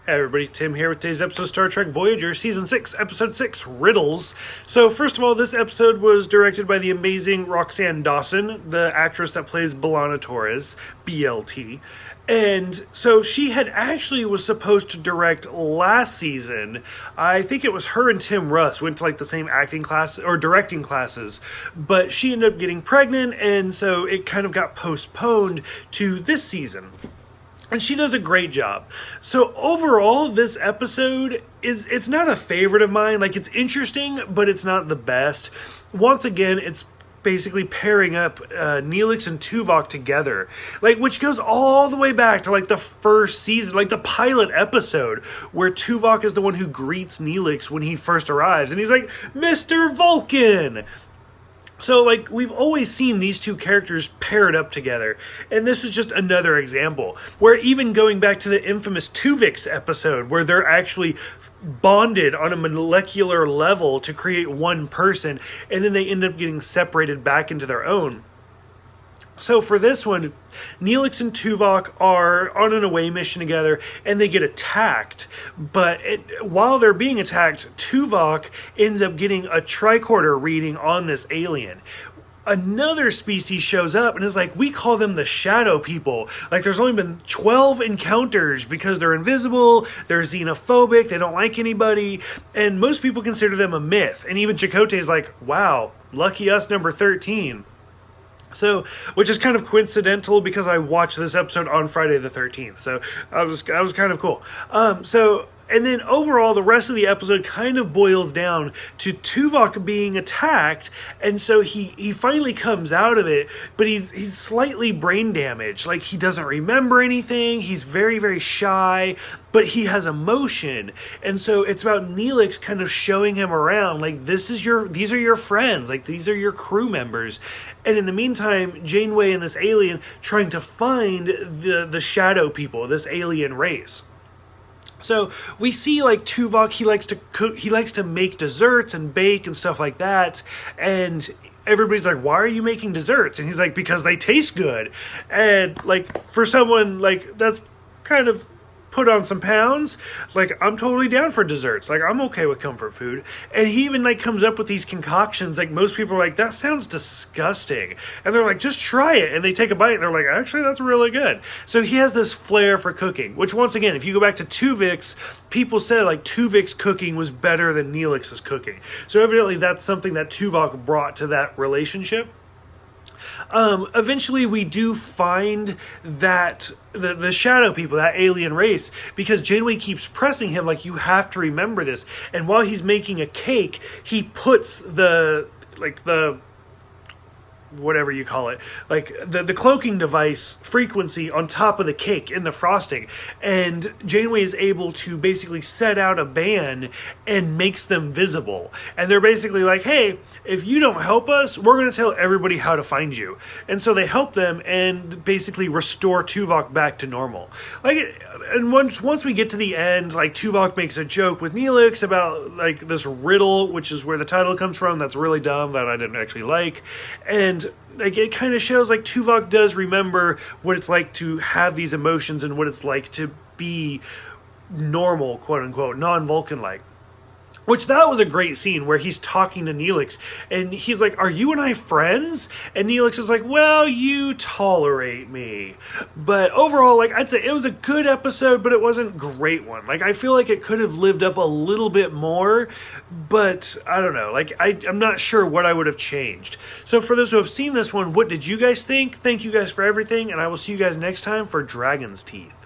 Hey everybody, Tim here with today's episode of Star Trek Voyager, Season 6, Episode 6, Riddles. So first of all, this episode was directed by the amazing Roxanne Dawson, the actress that plays B'Elanna Torres, BLT. And so she had actually was supposed to direct last season. I think it was her and Tim Russ went to like the same acting class or directing classes, but she ended up getting pregnant, and so it kind of got postponed to this season. And she does a great job. So overall, this episode it's not a favorite of mine. Like, it's interesting, but it's not the best. Once again, it's basically pairing up Neelix and Tuvok together, like, which goes all the way back to like the first season, like the pilot episode, where Tuvok is the one who greets Neelix when he first arrives, and he's like, "Mr. Vulcan." So, like, we've always seen these two characters paired up together, and this is just another example, where even going back to the infamous Tuvix episode, where they're actually bonded on a molecular level to create one person, and then they end up getting separated back into their own. So for this one, Neelix and Tuvok are on an away mission together, and they get attacked. But while they're being attacked, Tuvok ends up getting a tricorder reading on this alien. Another species shows up and is like, we call them the shadow people. Like, there's only been 12 encounters because they're invisible, they're xenophobic, they don't like anybody, and most people consider them a myth. And even Chakotay is like, wow, lucky us, number 13. So, which is kind of coincidental because I watched this episode on Friday the 13th. So, I was kind of cool. And then overall, the rest of the episode kind of boils down to Tuvok being attacked, and so he finally comes out of it, but he's slightly brain damaged. Like, he doesn't remember anything, he's very, very shy, but he has emotion. And so it's about Neelix kind of showing him around, like, these are your friends, like, these are your crew members. And in the meantime, Janeway and this alien trying to find the shadow people, this alien race. So we see, like, Tuvok, he likes to cook, he likes to make desserts and bake and stuff like that, and everybody's like, why are you making desserts? And he's like, because they taste good. And, like, for someone, like, that's kind of put on some pounds, like, I'm totally down for desserts. Like, I'm okay with comfort food. And he even, like, comes up with these concoctions, like, most people are like, that sounds disgusting. And they're like, just try it. And they take a bite and they're like, actually, that's really good. So he has this flair for cooking, which, once again, if you go back to Tuvix, people said, like, Tuvix cooking was better than Neelix's cooking. So evidently that's something that Tuvok brought to that relationship. Eventually we do find that the shadow people, that alien race, because Janeway keeps pressing him, like, you have to remember this. And while he's making a cake, he puts the whatever you call it, like the cloaking device frequency on top of the cake in the frosting, and Janeway is able to basically set out a ban and makes them visible, and they're basically like, hey, if you don't help us, we're going to tell everybody how to find you. And so they help them and basically restore Tuvok back to normal. Like, and once we get to the end, like, Tuvok makes a joke with Neelix about, like, this riddle, which is where the title comes from, that's really dumb, that I didn't actually like. And, like, it kind of shows, like, Tuvok does remember what it's like to have these emotions and what it's like to be normal, quote unquote, non-Vulcan-like. Which, that was a great scene where he's talking to Neelix, and he's like, are you and I friends? And Neelix is like, well, you tolerate me. But overall, like, I'd say it was a good episode, but it wasn't a great one. Like, I feel like it could have lived up a little bit more, but I don't know. Like, I'm not sure what I would have changed. So for those who have seen this one, what did you guys think? Thank you guys for everything, and I will see you guys next time for Dragon's Teeth.